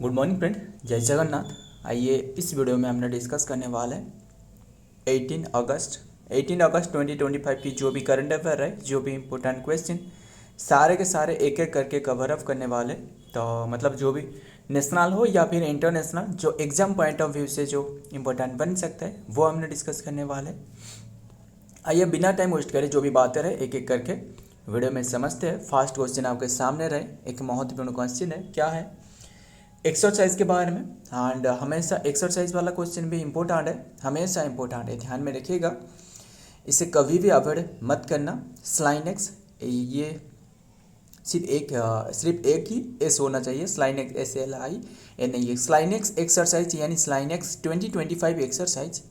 Good morning friend, जय जगन्नाथ। आइए इस वीडियो में हमने डिस्कस करने वाला है 18 अगस्त 2025 की जो भी करंट अफेयर है, जो भी इम्पोर्टेंट क्वेश्चन सारे के सारे एक एक करके कवर अप करने वाले। तो मतलब जो भी नेशनल हो या फिर इंटरनेशनल, जो एग्जाम पॉइंट ऑफ व्यू से जो इम्पोर्टेंट बन सकता है वो हमने डिस्कस करने वाले। आइए बिना टाइम वेस्ट करें जो भी बातें रहे एक एक करके वीडियो में समझते हैं। फर्स्ट क्वेश्चन आपके सामने रहे, एक महत्वपूर्ण क्वेश्चन है, क्या है एक्सरसाइज के बारे में। एंड हमेशा एक्सरसाइज वाला क्वेश्चन भी इम्पोर्टेंट है, हमेशा इम्पोर्टेंट है, ध्यान में रखिएगा, इसे कभी भी अवॉइड मत करना। स्लाइनेक्स ये सिर्फ एक ही एस होना चाहिए, स्लाइनेक्स SLINE। स्लाइनेक्स एक्सरसाइज यानी SLINEX 2025 exercise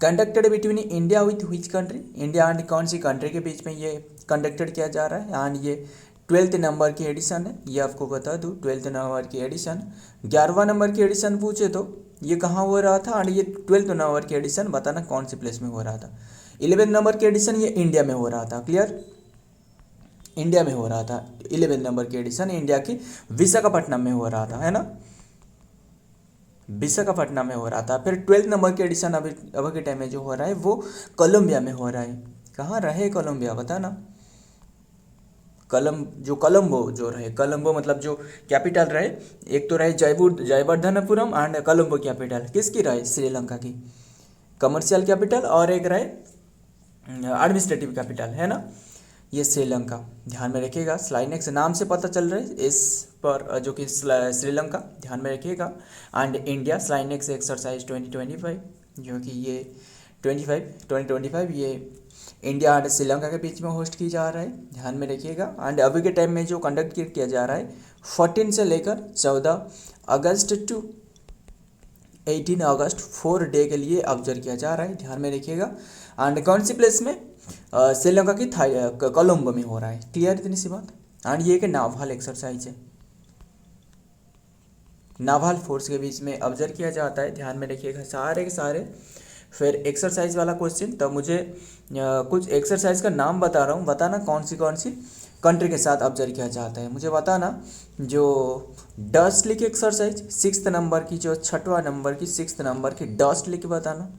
conducted between India with which country, India and कौन सी कंट्री के बीच में ये कंडक्टेड किया जा रहा है। एंड ये 12th नंबर की एडिशन है, ये आपको बता दूँ 12th नंबर की एडिशन। 11वां नंबर की एडिशन पूछे तो ये कहाँ हो रहा था, एंड ये 12th नंबर की एडिशन बताना कौन सी प्लेस में हो रहा था। 11th नंबर की एडिशन ये इंडिया में हो रहा था, क्लियर, इंडिया में हो रहा था। 11th नंबर की एडिशन इंडिया की विशाखापट्टनम में हो रहा था, है ना, विशाखापट्टनम में हो रहा था। फिर 12th नंबर की एडिशन अभी अभी के टाइम में जो हो रहा है वो कोलंबिया में हो रहा है। कहाँ रहे कोलंबिया, बता ना। कोलंबो जो रहे, कोलंबो मतलब जो कैपिटल रहे, एक तो रहे जयवर्धनपुरम एंड कोलंबो कैपिटल किसकी रहे, श्रीलंका की कमर्शियल कैपिटल, और एक रहे एडमिनिस्ट्रेटिव कैपिटल, है ना, ये श्रीलंका। ध्यान में रखिएगा, स्लाइनेक्स नाम से पता चल रहा है इस पर जो कि श्रीलंका, ध्यान में रखिएगा। एंड इंडिया स्लाइनेक्स एक्सरसाइज 2025 जो कि ये 2025 ये इंडिया एंड श्रीलंका के बीच में होस्ट की जा रहा है, ध्यान में रखिएगा। एंड अभी के टाइम में जो कंडक्ट किया जा रहा है 14 से लेकर 14 अगस्त टू 18 अगस्त 4 डे के लिए ऑब्जर्व किया जा रहा है, ध्यान में रखिएगा। एंड कौन सी प्लेस में, श्रीलंका की कोलंबो में हो रहा है, क्लियर इतनी सी बात। एंड ये एक नावाल एक्सरसाइज है, नावाल फोर्स के बीच में ऑब्जर्व किया जाता है, ध्यान में रखिएगा सारे के सारे। फिर एक्सरसाइज वाला क्वेश्चन, तो मुझे कुछ एक्सरसाइज का नाम बता रहा हूँ, बताना कौन सी कंट्री के साथ ऑब्जर्व किया जाता है, मुझे बताना। जो डस्ट लिक एक्सरसाइज 6th नंबर की, जो 6वां नंबर की 6th नंबर की डस्ट लिक बताना,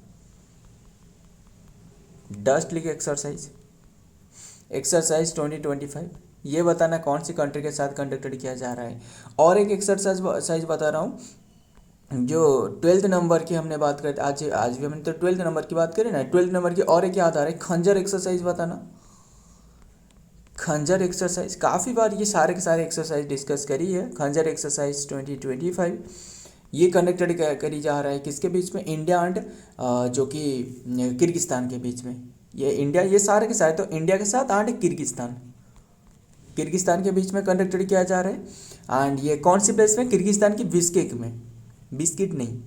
डस्ट लिक एक्सरसाइज 2025 ये बताना कौन सी कंट्री के साथ कंडक्टेड किया जा रहा है। और एक एक्सरसाइज बता रहा हूँ, जो 12th नंबर की हमने बात करी, आज भी हमने तो 12th नंबर की बात करी ना, 12th नंबर की और एक याद आ रहा है, खंजर एक्सरसाइज बताना। खंजर एक्सरसाइज काफ़ी बार ये सारे के सारे एक्सरसाइज डिस्कस करी है। खंजर एक्सरसाइज 2025 ये कंडक्टेड करी जा रहा है किसके बीच में, इंडिया एंड जो कि किर्गिस्तान के बीच में। ये इंडिया, ये सारे के सारे तो इंडिया के साथ एंड किर्गिस्तान के बीच में कंडक्टेड किया जा रहा है। एंड ये कौन सी प्लेस में, किर्गिस्तान की बिस्केक में, बिस्किट नहीं,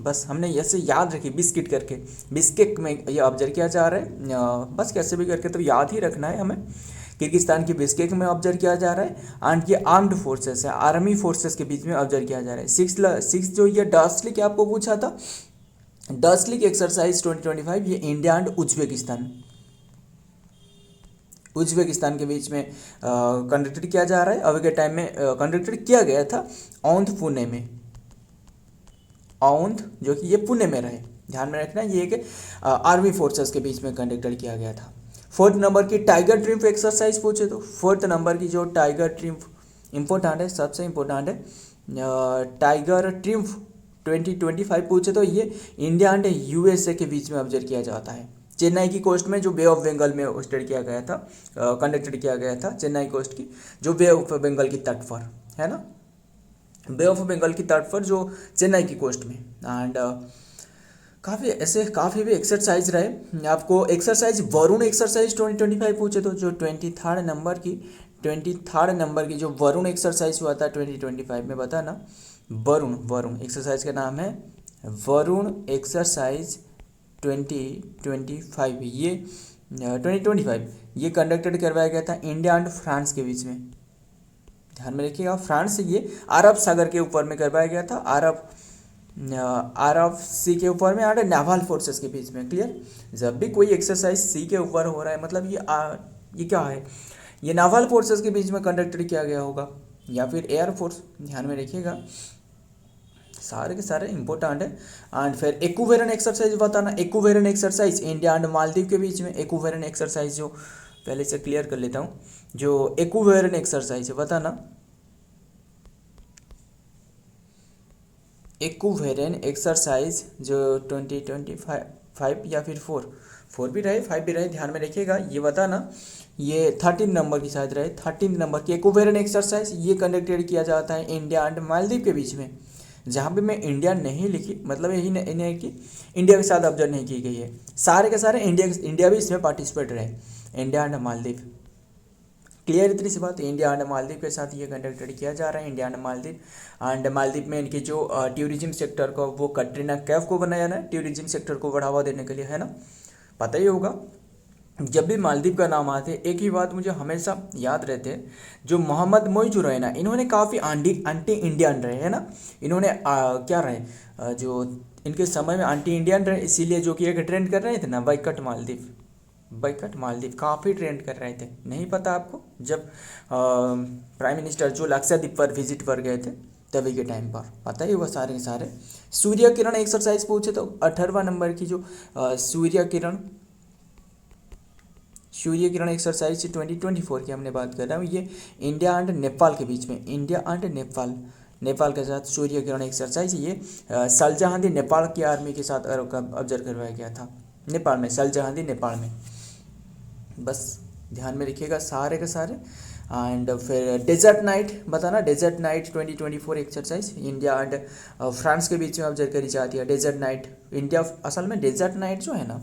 बस हमने ऐसे याद रखी बिस्किट करके, बिस्केक में ये ऑब्जर्व किया जा रहा है। बस कैसे भी करके तो याद ही रखना है हमें, किर्गिस्तान की बिस्केक में ऑब्जर्व किया जा रहा है। एंड ये आर्म्ड फोर्सेस है, आर्मी फोर्सेस के बीच में ऑब्जर्व किया जा रहा है। सिक्स जो ये डस्टलिक आपको पूछा था, डस्टलिक एक्सरसाइज 2025 ये इंडिया एंड उज्बेकिस्तान के बीच में कंडक्टेड किया जा रहा है। अभी के टाइम में कंडक्टेड किया गया था औंध पुणे में, औंध जो कि ये पुणे में रहे, ध्यान में रखना। ये एक आर्मी फोर्सेस के बीच में कंडक्टेड किया गया था। 4th नंबर की टाइगर ट्रिम्फ एक्सरसाइज पूछे तो 4th नंबर की जो टाइगर ट्रिम्फ इम्पोर्टेंट है, सबसे इम्पोर्टेंट है। टाइगर ट्रिम्फ 2025 पूछे तो ये इंडिया एंड USA के बीच में ऑब्जर्व किया जाता है। चेन्नई की कोस्ट में जो बे ऑफ बंगाल में होस्टेड किया गया था, कंडक्टेड किया गया था चेन्नई कोस्ट की, जो बे ऑफ बंगाल की तट पर है ना, बे ऑफ बंगाल की तट पर जो चेन्नई की कोस्ट में। एंड काफ़ी भी एक्सरसाइज रहे आपको। एक्सरसाइज वरुण एक्सरसाइज 2025 पूछे तो जो 23rd नंबर की जो वरुण एक्सरसाइज हुआ था 2025 में, बताना। वरुण एक्सरसाइज का नाम है वरुण एक्सरसाइज 2025 ये 2025 ये कंडक्टेड करवाया गया था इंडिया एंड फ्रांस के बीच में, ध्यान में रखिएगा। फ्रांस से ये अरब सागर के ऊपर में करवाया गया था, अरब सी के ऊपर में, एंड नावल फोर्सेस के बीच में, क्लियर। जब भी कोई एक्सरसाइज सी के ऊपर हो रहा है मतलब ये क्या है, ये नावल फोर्सेस के बीच में कंडक्टेड किया गया होगा, या फिर एयरफोर्स, ध्यान में रखिएगा, सारे के सारे इंपॉर्टेंट है। एंड फिर इक्विवेलेंट एक्सरसाइज बताना, equivalent exercise India and Maldives के बीच में, इक्विवेलेंट एक्सरसाइज जो पहले से क्लियर कर लेता हूँ, जो इक्विवेलेंट एक्सरसाइज है बताना, इक्विवेलेंट एक्सरसाइज जो 2025 या फिर 4 भी रहे 5 भी रहे, ध्यान में रखिएगा, ये बताना, ये 13 नंबर की शायद रहे, 13 नंबर की इक्विवेलेंट एक्सरसाइज ये कंडक्टेड किया जाता है इंडिया एंड मालदीव के बीच में। जहाँ पे मैं इंडिया नहीं लिखी, मतलब यही नहीं कि इंडिया के साथ ऑब्जर्व नहीं की गई है, सारे के सारे इंडिया भी इसमें पार्टिसिपेट रहे, इंडिया एंड मालदीव। क्लियर इतनी सी बात, इंडिया एंड मालदीव के साथ ये कंडक्टेड किया जा रहा है, India and Maldives. And Maldives में इनकी जो टूरिज्म सेक्टर को, वो कटरीना कैफ को बनाया ना, टूरिज्म सेक्टर को बढ़ावा देने के लिए, है ना, पता ही होगा। जब भी मालदीव का नाम आते एक ही बात मुझे हमेशा याद रहते हैं, जो मोहम्मद मोइज रहे ना, इन्होंने काफ़ी एंटी इंडियन रहे, है ना, इन्होंने क्या रहे, जो इनके समय में एंटी इंडियन रहे, इसीलिए जो कि एक ट्रेंड कर रहे थे ना, बाइकट मालदीव, बाइकट मालदीव काफ़ी ट्रेंड कर रहे थे। नहीं पता आपको, जब प्राइम मिनिस्टर जो लक्षद्वीप पर विजिट पर गए थे तभी के टाइम पर, पता ही होगा सारे के सारे। सूर्य किरण एक्सरसाइज पूछे तो 18वां नंबर की जो सूर्य किरण एक्सरसाइज 2024 की हमने बात कर रहा हूँ, ये इंडिया एंड नेपाल के बीच में, इंडिया एंड नेपाल के साथ सूर्य किरण एक्सरसाइज, ये सलजहांदी नेपाल की आर्मी के साथ ऑब्जर्व करवाया गया था, नेपाल में, सलजहांदी नेपाल में, बस ध्यान में रखिएगा सारे के सारे। एंड फिर डेजर्ट नाइट बताना, desert night 2024 exercise India and France के बीच में ऑब्जर्व करी जाती है। डेजर्ट नाइट इंडिया, असल में डेजर्ट नाइट जो है ना,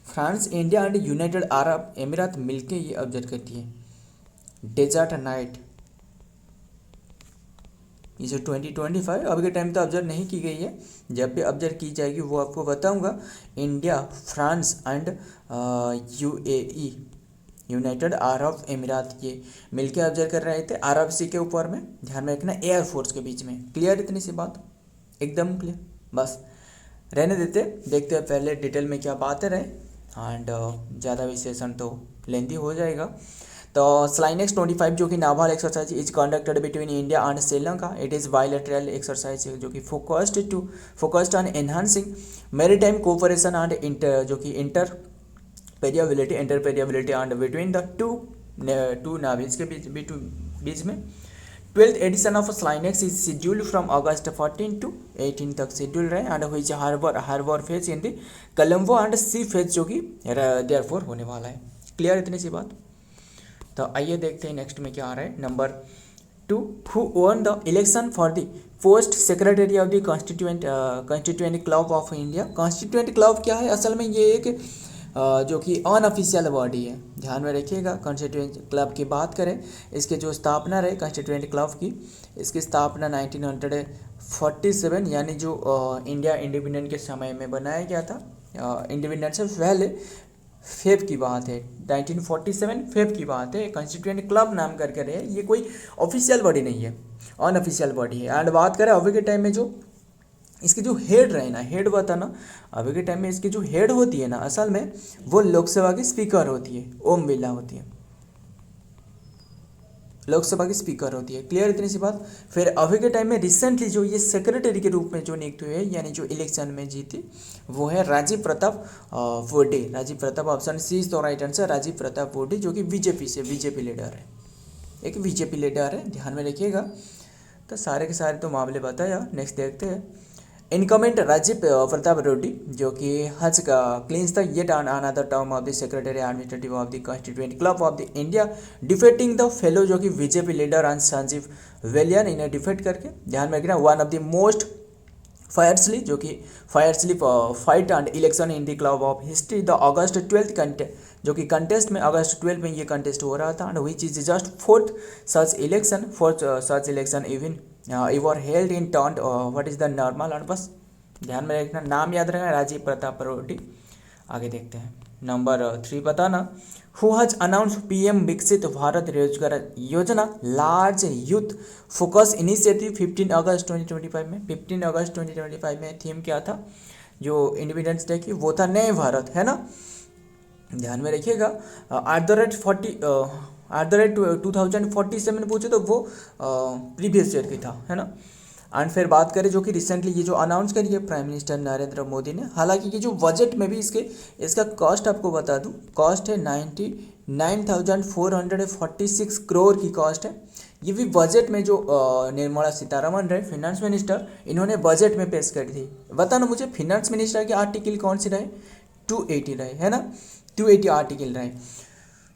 France, India and United Arab अमीरात मिलके ये ऑब्जर्व करती है, डेजर्ट नाइट। ये जो 2025 अभी के टाइम तो ऑब्जर्व नहीं की गई है, जब भी ऑब्जर्व की जाएगी वो आपको बताऊंगा। India, France and UAE, United Arab अमीरात, ये मिलके ऑब्जर्व कर रहे थे अरब सी के ऊपर में, ध्यान में रखना, एयरफोर्स के बीच में। क्लियर इतनी सी बात, एकदम क्लियर, बस रहने देते, देखते हैं पहले डिटेल में क्या बातें रहे, एंड ज़्यादा विशेषण तो लेंथी हो जाएगा। तो स्लाइनेक्स 25 जो कि naval exercise is conducted between India and Sri Lanka, it is bilateral exercise जो कि focused on enhancing maritime cooperation and जो कि interoperability and between the two navies के बीच में। 12th edition of SLINEX is scheduled from अगस्त 14 to 18 तक schedule रहे, एंड हुई harbour phase in the Colombo and sea phase जो कि देयरफॉर होने वाला है। क्लियर इतनी सी बात। तो आइए देखते हैं नेक्स्ट में क्या आ रहा है। Number 2, who won the election for the post secretary of the constituent club of India. Constituent club क्या है, असल में ये एक जो कि अनऑफिशियल बॉडी है, ध्यान में रखिएगा। कॉन्स्टिट्यूएंट क्लब की बात करें, इसके जो स्थापना रहे कॉन्स्टिट्यूएंट क्लब की, इसकी स्थापना 1947 यानी जो इंडिया इंडिपेंडेंट के समय में बनाया गया था। इंडिपेंडेंस से पहले फेब की बात है, 1947 फेब की बात है। कॉन्स्टिट्यूएंट क्लब नाम करके रहे, ये कोई ऑफिशियल बॉडी नहीं है, अनऑफिशियल बॉडी है। एंड बात करें अभी के टाइम में जो इसकी जो हेड रहे ना, हेड बताना, अभी के टाइम में इसकी जो हेड होती है ना, असल में वो लोकसभा की स्पीकर होती है, ओम बिरला होती है, लोकसभा की स्पीकर होती है। क्लियर इतनी सी बात। फिर अभी के टाइम में रिसेंटली जो ये सेक्रेटरी के रूप में जो नियुक्त हुए, यानी जो इलेक्शन में जीती, वो है राजीव प्रताप वोडे। Rajiv Pratap, option C is the right answer, Rajiv Pratap वोडे, जो कि बीजेपी लीडर है, एक बीजेपी लीडर है, ध्यान में रखिएगा। तो सारे के सारे तो मामले बताया। नेक्स्ट देखते हैं। इनकमेंट राजीव प्रताप रूडी जो कि हज का clinched the yet another term of the secretary administrative of the constituent club of the India, defeating the fellow जो कि BJP leader and Sanjeev Balyan, इन्हें डिफेट करके, ध्यान में रखना। One of the most fiercely जो कि fight and election in the club of history, the August 12 जो कि कंटेस्ट में अगस्त 12 में ये कंटेस्ट हो रहा था, and which is just fourth such election even were held in turn what is the normal. और बस ध्यान में रखना, नाम याद रखना, राजीव प्रताप रूडी। आगे देखते हैं। नंबर 3 बताना, हु हैज अनाउंस पीएम विकसित भारत रोजगार योजना लार्ज यूथ फोकस इनिशिएटिव 15 अगस्त 2025 में। 15 अगस्त 2025 में थीम क्या था जो इंडिपेंडेंस डे की, वो था नए भारत, है ना, ध्यान में रखिएगा। @ 40 @2047 पूछे तो वो प्रीवियस ईयर की था, है ना। एंड फिर बात करें जो कि रिसेंटली ये जो अनाउंस करी है प्राइम मिनिस्टर नरेंद्र मोदी ने, हालांकि ये जो बजट में भी इसका कॉस्ट आपको बता दूं, कॉस्ट है 99,446 करोड़ की कॉस्ट है। ये भी बजट में जो निर्मला सीतारमण रहे फिनेंस मिनिस्टर, इन्होंने बजट में पेश करी थी। बताना मुझे फिनेंस मिनिस्टर के आर्टिकल कौन से रहे, 280 रहे, है ना, 280 आर्टिकल रहे।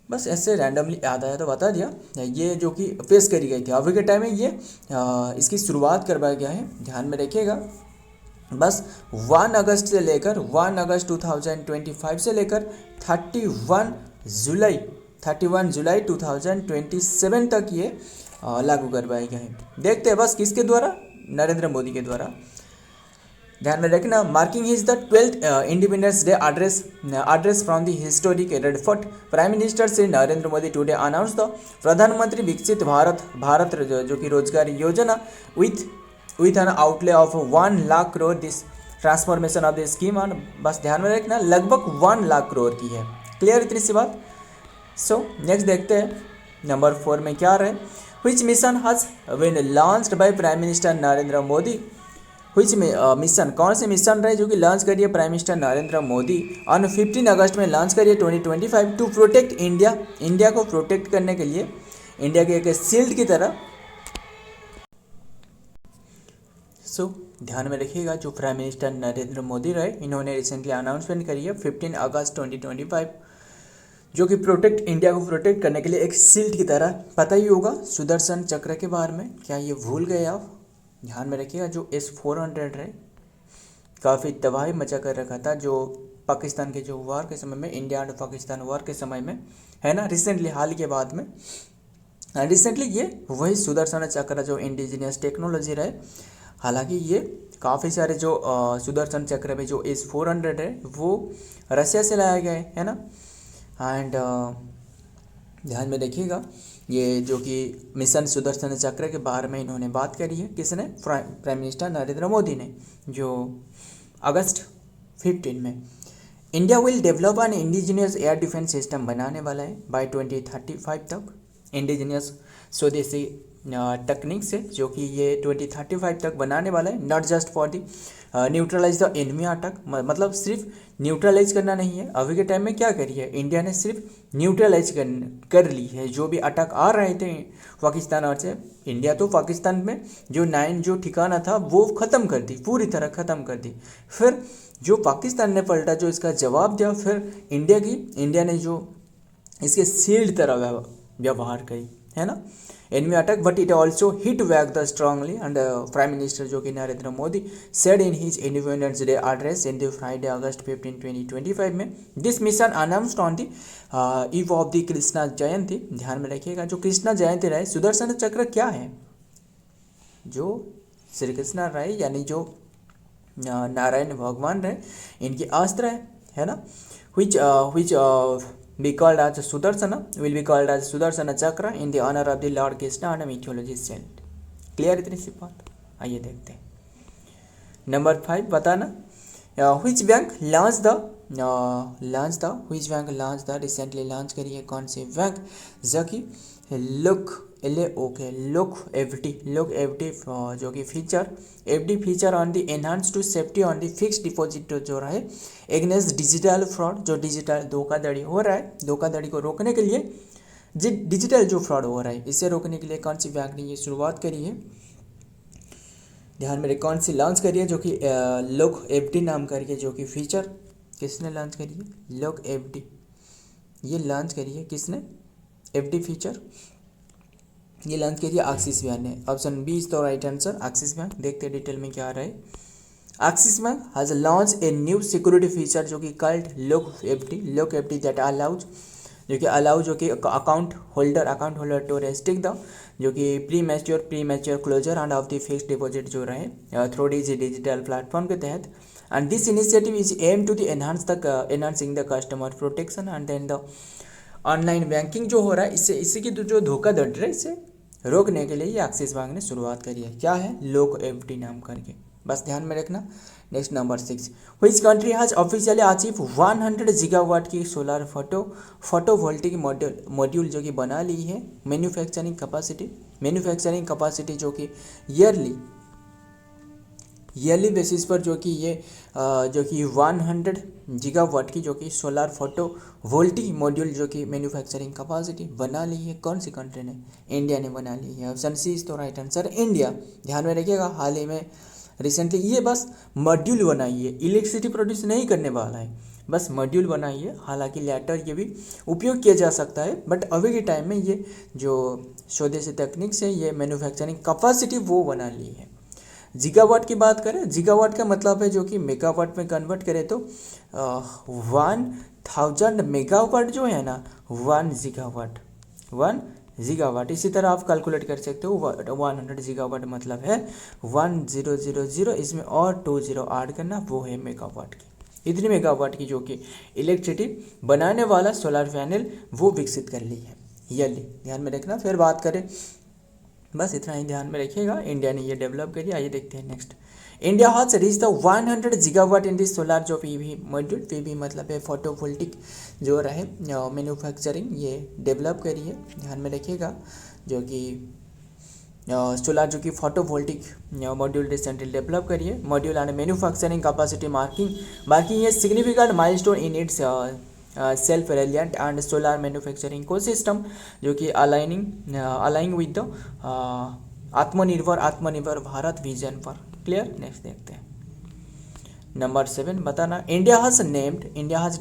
बस ऐसे रैंडमली याद आया तो बता दिया। ये जो कि पेश करी गई थी अभी के टाइम में, ये इसकी शुरुआत करवाया गया है, ध्यान में रखिएगा। बस 1 अगस्त से लेकर 1 अगस्त 2025 से लेकर 31 जुलाई 2027 तक ये लागू करवाया गया है। देखते हैं बस किसके द्वारा, नरेंद्र मोदी के द्वारा। ध्यान में रखना, marking his the 12th independence day address from the historic red fort, prime minister Shri Narendra Modi today announce the प्रधानमंत्री विकसित भारत जो कि रोजगार योजना with an outlay of 1 lakh crore, this transformation of the scheme on, बस ध्यान में रखना लगभग 1 लाख करोड़ की है। क्लियर इतनी सी बात। सो नेक्स्ट देखते हैं नंबर 4 में क्या रहे, which mission has been launched by prime minister Narendra Modi, which mission, कौन से मिशन रहे जो कि लॉन्च करिए prime minister Narendra Modi on 15 अगस्त में लॉन्च करिए 2025 टू प्रोटेक्ट इंडिया को प्रोटेक्ट करने के लिए, इंडिया के एक शील्ड की तरह। सो ध्यान में रखिएगा, जो प्राइम मिनिस्टर नरेंद्र मोदी रहे, इन्होंने रिसेंटली अनाउंसमेंट करी है 15 अगस्त 2025, जो कि इंडिया को प्रोटेक्ट करने के लिए एक शील्ड की तरह। पता ही होगा सुदर्शन चक्र के बारे में, क्या ये भूल गए आप? ध्यान में रखिएगा, जो S-400 है काफ़ी तबाही मचा कर रखा था, जो पाकिस्तान के जो वार के समय में, इंडिया एंड पाकिस्तान वार के समय में, है ना, रिसेंटली हाल के बाद में रिसेंटली ये वही सुदर्शन चक्र जो इंडिजिनियस टेक्नोलॉजी रहे। हालांकि ये काफ़ी सारे जो सुदर्शन चक्र में जो S-400 है वो रशिया से लाया गया है ना। एंड ध्यान में देखिएगा, ये जो कि मिशन सुदर्शन चक्र के बारे में इन्होंने बात करी है, किसने, प्राइम मिनिस्टर नरेंद्र मोदी ने, जो अगस्त 15 में। India will develop an indigenous air defence system बनाने वाला है बाय 2035 तक, इंडिजिनियस स्वदेशी टेक्निक से, जो कि ये 2035 तक बनाने वाला है। Not just for the neutralize the enemy attack, मतलब सिर्फ न्यूट्रलाइज करना नहीं है, अभी के टाइम में क्या करी है इंडिया ने, सिर्फ न्यूट्रलाइज कर ली है जो भी अटैक आ रहे थे पाकिस्तान और से। इंडिया तो पाकिस्तान में जो ठिकाना था वो ख़त्म कर दी, पूरी तरह ख़त्म कर दी। फिर जो पाकिस्तान ने पलटा, जो इसका जवाब दिया, फिर इंडिया ने जो इसके शील्ड तरह व्यवहार करी, है ना, enemy attack, but it also hit back the strongly, and Prime Minister जो कि Narendra Modi said in his Independence Day address in the Friday August 15, 2025 में, this mission announced on the eve of the Krishna जयंती। ध्यान में रखिएगा, जो कृष्णा जयंती रहे, सुदर्शन चक्र क्या है, जो श्री कृष्णा रहे यानी जो नारायण भगवान रहे, इनकी अस्त्र है ना, which be called as Sudarsana, will be called as Sudarsana Chakra in the honor of the Lord Krishna and mythology saint। Clear इतनी सी बात। आइए देखते हैं नंबर 5, बताना, which bank launched the recently launch करी है कौन सी बैंक, जो कि लुक FD जो कि FD feature on the enhance to safety on the fix deposit जो रहा है एगेंस्ट डिजिटल फ्रॉड, जो डिजिटल धोखाधड़ी हो रहा है, धोखाधड़ी को रोकने के लिए, डिजिटल जो फ्रॉड हो रहा है इसे रोकने के लिए कौन सी बैंक ने ये शुरुआत करी है। ध्यान में कौन सी लॉन्च करी है, जो कि लुक FD नाम करके, जो कि फीचर किसने लॉन्च करी है, लुक FD, ये लॉन्च करी है किसने, FD फीचर ये लॉन्च करी है एक्सिस बैंक ने। Option B is the right answer, Axis bank. देखते हैं डिटेल में क्या रहे। Axis bank has launch a new security feature जो कि called lock FD that allows, जो कि account holder to restrict the, जो कि premature closure and of the fixed deposit जो रहे थ्रू डिजिटल प्लेटफॉर्म के तहत। And this initiative is aim to the enhancing the customer protection and then the online banking जो हो रहा है, इससे की जो धोखाधड़ी है इसे रोकने के लिए ये एक्सिस बैंक ने शुरुआत करी है। क्या है, लुक FD नाम करके, बस ध्यान में रखना। Next number 6, which country has officially achieve 100 gigawatt की सोलर फोटोवोल्टिक मॉड्यूल जो कि बना ली है। मैन्युफैक्चरिंग कैपेसिटी जो कि ईयरली बेसिस पर जो कि 100 गीगावाट की जो कि सोलर फोटोवोल्टिक मॉड्यूल जो कि मैन्युफैक्चरिंग कैपेसिटी बना ली है। कौन सी कंट्री ने? इंडिया ने बना ली है। ऑप्शन सी इज तो राइट आंसर, इंडिया। ध्यान में रखिएगा, हाल ही में रिसेंटली ये बस मॉड्यूल बनाई है, इलेक्ट्रिसिटी प्रोड्यूस नहीं करने वाला है, बस मॉड्यूल बनाई है। हालांकि लेटर ये भी उपयोग किया जा सकता है, बट अभी के टाइम में ये जो स्वदेशी तकनीक से ये मैन्युफैक्चरिंग कैपेसिटी वो बना ली है। गीगावाट की बात करें, गीगावाट का मतलब है जो कि मेगावाट में कन्वर्ट करें तो 1000 मेगावाट जो है ना 1 गीगावाट। इसी तरह आप कैलकुलेट कर सकते हो। 100 गीगावाट मतलब है 1000, इसमें और 20 ऐड करना, वो है मेगावाट की। इतनी मेगावाट की जो कि इलेक्ट्रिसिटी बनाने वाला सोलर पैनल वो विकसित कर ली है ईयरली। ध्यान में रखना। फिर बात करें, बस इतना ही ध्यान में रखिएगा, इंडिया ने ये डेवलप करी। आइए देखते हैं next. India has reach the 100 gigawatt in this solar जो पीवी मॉड्यूल, पीवी मतलब है फोटोवोल्टिक जो रहे मैन्युफैक्चरिंग, ये डेवलप करी है। ध्यान में रखिएगा, जो कि सोलर जो कि फोटोवोल्टिक मॉड्यूल रिसेंटली डेवलप करी है। Module and manufacturing capacity marking a significant milestone in its self reliant and solar manufacturing ecosystem जो कि aligning with the Atmanirbhar Bharat vision पर। क्लियर। नेक्स्ट देखते हैं नंबर 7, बताना। India has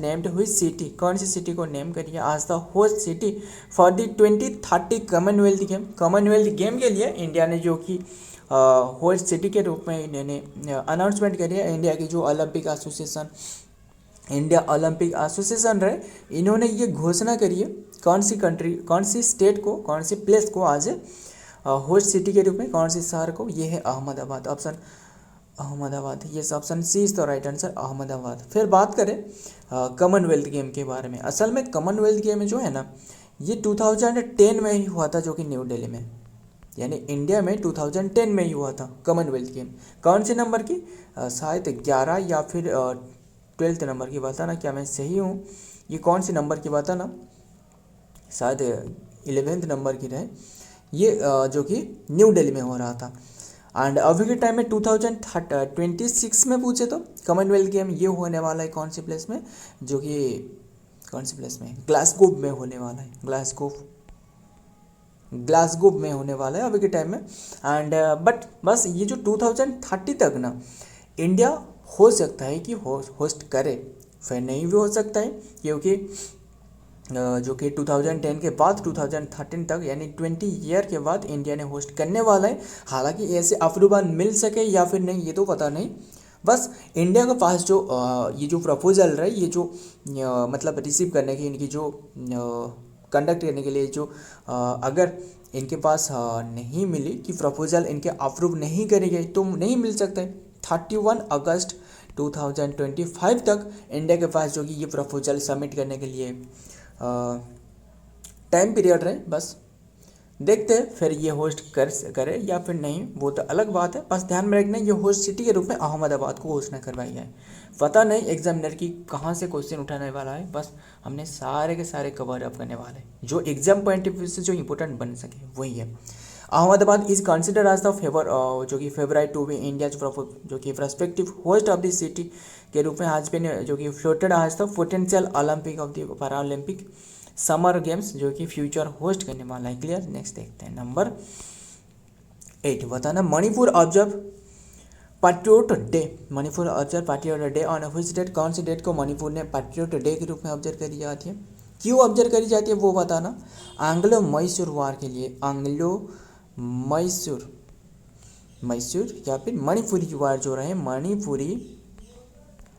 named which city, कौन सी सिटी को नेम करिए आज the host city for the 2030 Commonwealth game. Commonwealth game के लिए इंडिया ने जो कि होस्ट सिटी के रूप में इन्होंने अनाउंसमेंट करी है। इंडिया की जो इंडिया ओलंपिक एसोसिएशन रहे, इन्होंने ये घोषणा करी है कौन सी कंट्री, कौन सी स्टेट को, कौन सी प्लेस को आज होस्ट सिटी के रूप में, कौन सी शहर को? ये है अहमदाबाद। ऑप्शन अहमदाबाद, ये option C is the right answer, Ahmedabad. फिर बात करें कॉमनवेल्थ गेम के बारे में। असल में कॉमनवेल्थ गेम जो है ना, ये 2010 में ही हुआ था, जो कि न्यू दिल्ली में, यानी इंडिया में 2010 में ही हुआ था कॉमनवेल्थ गेम। कौन से नंबर की? शायद 11 या फिर 12th नंबर की, बताना क्या मैं सही हूँ? ये कौन सी नंबर की, बताना। शायद 11th नंबर की रहे ये, जो कि न्यू दिल्ली में हो रहा था। एंड अभी के टाइम में 2026 में पूछे तो कॉमनवेल्थ गेम ये होने वाला है कौन सी प्लेस में, जो कि कौन सी प्लेस में? ग्लासगो में होने वाला है, ग्लासगो में होने वाला है अभी के टाइम में। एंड बट बस ये जो 2030 तक ना इंडिया हो सकता है कि होस्ट करे, फिर नहीं भी हो सकता है, क्योंकि जो कि 2010 के बाद 2013 तक यानी 20 ईयर के बाद इंडिया ने होस्ट करने वाला है। हालांकि ऐसे अप्रूवल मिल सके या फिर नहीं ये तो पता नहीं। बस इंडिया के पास जो ये जो प्रपोजल रहे, ये जो मतलब रिसीव करने की, इनकी जो कंडक्ट करने के लिए जो अगर इनके पास नहीं मिली कि प्रपोजल इनके अप्रूव नहीं करे गए तो नहीं मिल सकता है। 31 अगस्त 2025 तक इंडिया के पास जो कि ये प्रपोजल सबमिट करने के लिए टाइम पीरियड रहे। बस देखते हैं फिर ये होस्ट करे या फिर नहीं, वो तो अलग बात है। बस ध्यान में रखना ये होस्ट सिटी के रूप में अहमदाबाद को घोषणा करवाई है। पता नहीं एग्जामिनर की कहाँ से क्वेश्चन उठाने वाला है, बस हमने सारे के सारे कवर अप करने वाले हैं जो एग्जाम पॉइंट ऑफ व्यू से जो इंपॉर्टेंट बन सके वही है। Ahmedabad is considered as the जो कि फेवरेट टू बी इंडिया जो कि prospective host of the city के रूप में आज भी जो कि फ्लोटेड आज the potential Olympic of the Paralympic summer games जो कि फ्यूचर होस्ट करने वाला है। क्लियर। नेक्स्ट देखते हैं नंबर 8, बताना। Manipur observe patriot day, Manipur observe patriot day on which date, कौन सी डेट को मणिपुर ने पैट्रियोट डे के रूप में ऑब्जर्व करी जाती है, क्यों ऑब्जर्व करी जाती है वो बताना। एंग्लो मैसूर वार के लिए, एंग्लो मैसूर या फिर मणिपुरी वार जो रहे, मणिपुरी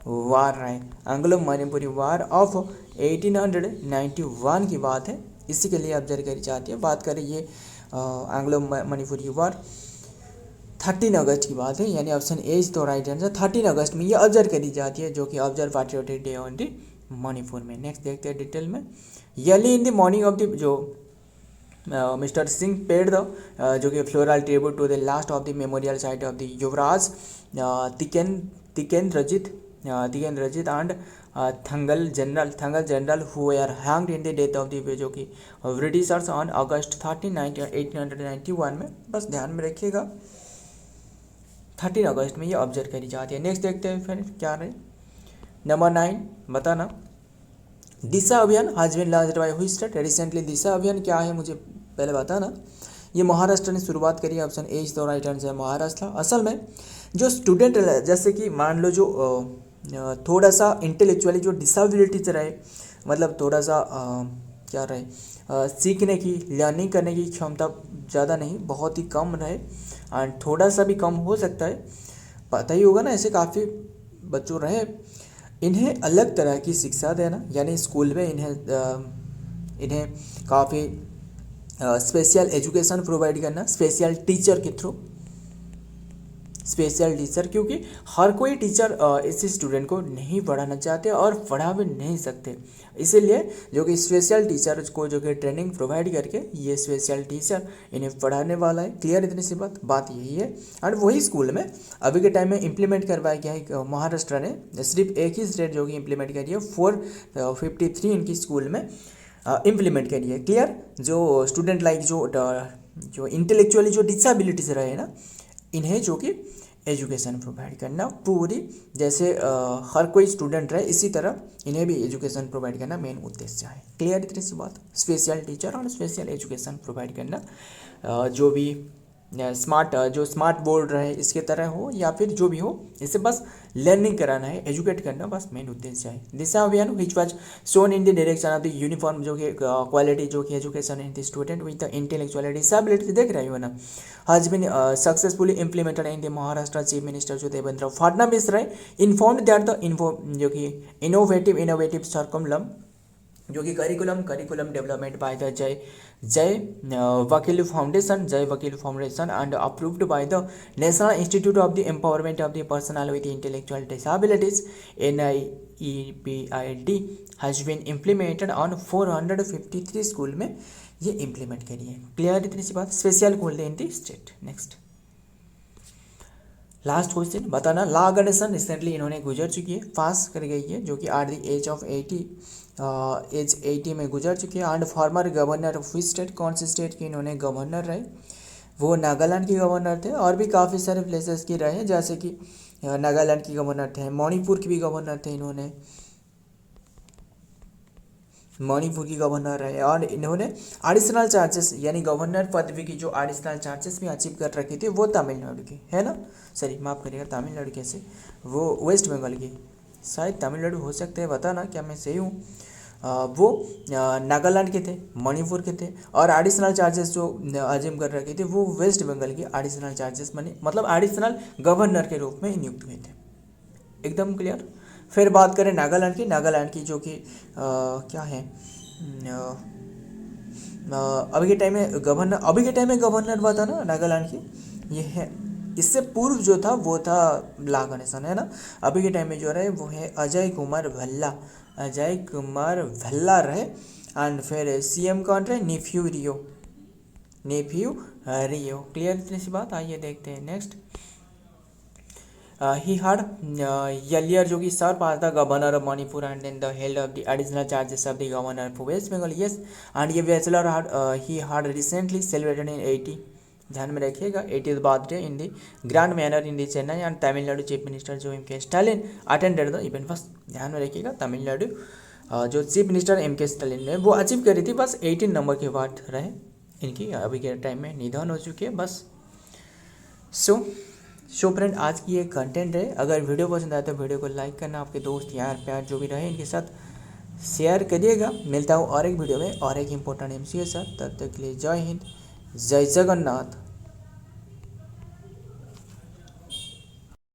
वार रहे, एंग्लो मणिपुरी वार ऑफ 1891 की बात है, इसी के लिए ऑब्जर्व करी जाती है। बात करें ये एंग्लो मणिपुरी वार 13 अगस्त की बात है, यानी ऑप्शन ए इज तो राइट आंसर। 13 अगस्त में ये ऑब्जर्व करी जाती है, जो कि observe patriotic day on the Manipur में। नेक्स्ट देखते हैं डिटेल में। Early in the morning of the जो मिस्टर सिंह पेड द जो कि floral tribute to the last of the memorial site of the Yuvraj Tikendrajit and Thangal general who are hanged in the death of the जो कि Britishers on August 13 1891 में। बस ध्यान में रखिएगा 13 अगस्त में ये ऑब्जर्व करी जाती है। नेक्स्ट देखते हैं फिर क्या रहे। नंबर 9 बताना, Disha Abhiyan has been launched by which state. Recently Disha Abhiyan क्या है मुझे पहले बताना। ये महाराष्ट्र ने शुरुआत करी है। Option A is the right answer, Maharashtra. असल में जो स्टूडेंट जैसे कि मान लो जो थोड़ा सा इंटेलेक्चुअली जो डिसेबिलिटीज रहे, मतलब थोड़ा सा क्या रहे, सीखने की लर्निंग करने की क्षमता ज़्यादा नहीं, बहुत ही कम रहे एंड थोड़ा सा भी कम हो सकता है, पता ही होगा ना, ऐसे काफ़ी बच्चों रहे। इन्हें अलग तरह की शिक्षा देना, यानी स्कूल में इन्हें काफ़ी स्पेशल एजुकेशन प्रोवाइड करना, स्पेशल टीचर के थ्रू, स्पेशल टीचर, क्योंकि हर कोई टीचर इस स्टूडेंट को नहीं पढ़ाना चाहते और पढ़ा भी नहीं सकते, इसीलिए जो कि स्पेशल टीचर को जो कि ट्रेनिंग प्रोवाइड करके ये स्पेशल टीचर इन्हें पढ़ाने वाला है। क्लियर, इतनी सी बात यही है। और वही स्कूल में अभी के टाइम में इम्प्लीमेंट करवाया गया है। महाराष्ट्र ने सिर्फ एक ही स्टेट जो कि इम्प्लीमेंट करी है, 453 इनकी स्कूल में इम्प्लीमेंट करी है। क्लियर, जो स्टूडेंट लाइक जो इंटेलेक्चुअली जो डिसेबिलिटीज रहे ना, इन्हें जो कि एजुकेशन प्रोवाइड करना पूरी, जैसे हर कोई स्टूडेंट रहे इसी तरह इन्हें भी एजुकेशन प्रोवाइड करना मेन उद्देश्य है। क्लियर, इतनी सी बात। स्पेशल टीचर और स्पेशल एजुकेशन प्रोवाइड करना, जो भी स्मार्ट बोर्ड रहे इसके तरह हो या फिर जो भी हो, इसे बस लर्निंग कराना है, एजुकेट करना, बस मेन उद्देश्य है। Disha Abhiyan which was shown in the direction of the uniform जो कि क्वालिटी जो कि education in the student with the intellectual disability, देख रहे हो ना, has been successfully implemented in the Maharashtra. Chief minister जो देवेंद्र फडणवीस रहे इन्फॉर्म्ड दैट द जो कि इनोवेटिव सर्कुलम जो कि curriculum development bye the Jai Vakil foundation and approved by the national institute of the empowerment of the personal with intellectual disabilities NIEPID has been implemented on 453 school में ये implement करी है। Clear, इतनी सी बात। स्पेशल खोल in the state. Next last question बताना, law organization recently इन्होंने गुजर चुकी है, पास कर गई है, जो कि एट द एज ऑफ 80 में गुजर चुकी है। And former governor of which state, कौन से स्टेट के इन्होंने गवर्नर रहे, वो नागालैंड के गवर्नर थे। और भी काफ़ी सारे प्लेसेस के रहे, जैसे कि नागालैंड के गवर्नर थे, मणिपुर के भी गवर्नर थे, इन्होंने मणिपुर की गवर्नर रहे। और इन्होंने एडिशनल चार्जेस यानी गवर्नर पदवी की जो एडिशनल चार्जेस भी अचीव कर रखी थी वो तमिलनाडु की है ना, सॉरी माफ़ करिएगा, तमिलनाडु कैसे, वो वेस्ट बंगाल की, शायद तमिलनाडु हो सकते हैं, बताना क्या मैं सही हूँ। वो नागालैंड के थे, मणिपुर के थे, और एडिशनल चार्जेस जो अचीव कर रखे थे वो वेस्ट बंगाल की एडिशनल चार्जेस बने, मतलब एडिशनल गवर्नर के रूप में नियुक्त हुए थे। एकदम क्लियर। फिर बात करें नागालैंड की जो कि क्या है, अभी के टाइम में गवर्नर हुआ था ना नागालैंड की, ये है। इससे पूर्व जो था वो था लॉ गणेशन, है ना। अभी के टाइम में जो रहे वो है अजय कुमार भल्ला रहे। एंड फिर CM कौन रहे, नेफ्यू रियो। क्लियर, इतनी सी बात। आइए देखते हैं नेक्स्ट। He had earlier जो कि served as the governor of Manipur and then the held of the additional charges of the governor of West Bengal. Yes, and ये bachelor he had recently celebrated in 80, ध्यान में रखिएगा, 80th birthday in the grand manner in the Chennai, and Tamil Nadu chief minister जो M.K. Stalin attended the event. बस ध्यान में रखिएगा, तमिलनाडु जो चीफ मिनिस्टर M.K. स्टालिन ने वो अचीव करी थी, बस 18 नंबर के बाद रहे, इनकी अभी के टाइम में निधन हो चुकी है। बस सो फ्रेंड, आज की ये कंटेंट है। अगर वीडियो पसंद आए तो वीडियो को लाइक करना, आपके दोस्त यार प्यार जो भी रहे इनके साथ शेयर करिएगा। मिलता हूँ और एक वीडियो में और एक इम्पोर्टेंट MCQ के साथ, तब तक के लिए जय हिंद, जय जगन्नाथ।